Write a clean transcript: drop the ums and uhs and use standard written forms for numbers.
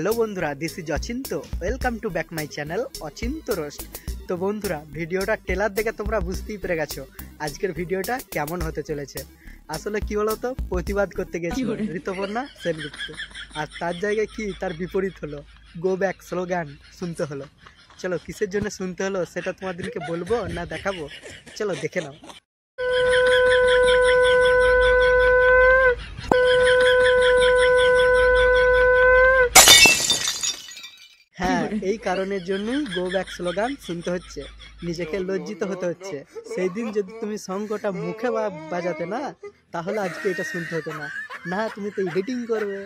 Hello বন্ধুরা, this is Achinta. Welcome to back my channel Achinta roast. তো বন্ধুরা, ভিডিওটা ট্রেলার দেখে তোমরা বুঝতেই পেরে গেছো আজকের ভিডিওটা কেমন হতে চলেছে। আসলে কি বলতো, প্রতিবাদ করতে গেছিল ঋতুপর্ণা সেনগুপ্ত, আর তার জায়গায় কি তার বিপরীত হলো, গো ব্যাক স্লোগান শুনতে হলো। চলো, কিসের জন্য শুনতে হলো সেটা তোমাদেরকে বলবো না দেখাবো, চলো দেখে নাও। হ্যাঁ, এই কারণের জন্যই গো ব্যাক স্লোগান শুনতে হচ্ছে, নিজেকে লজ্জিত হতে হচ্ছে। সেই দিন যদি তুমি সঙ্গটা মুখে বাজাতে না, তাহলে আজকে এটা শুনতে হতো না। না, তুমি তো এডিটিং করবে।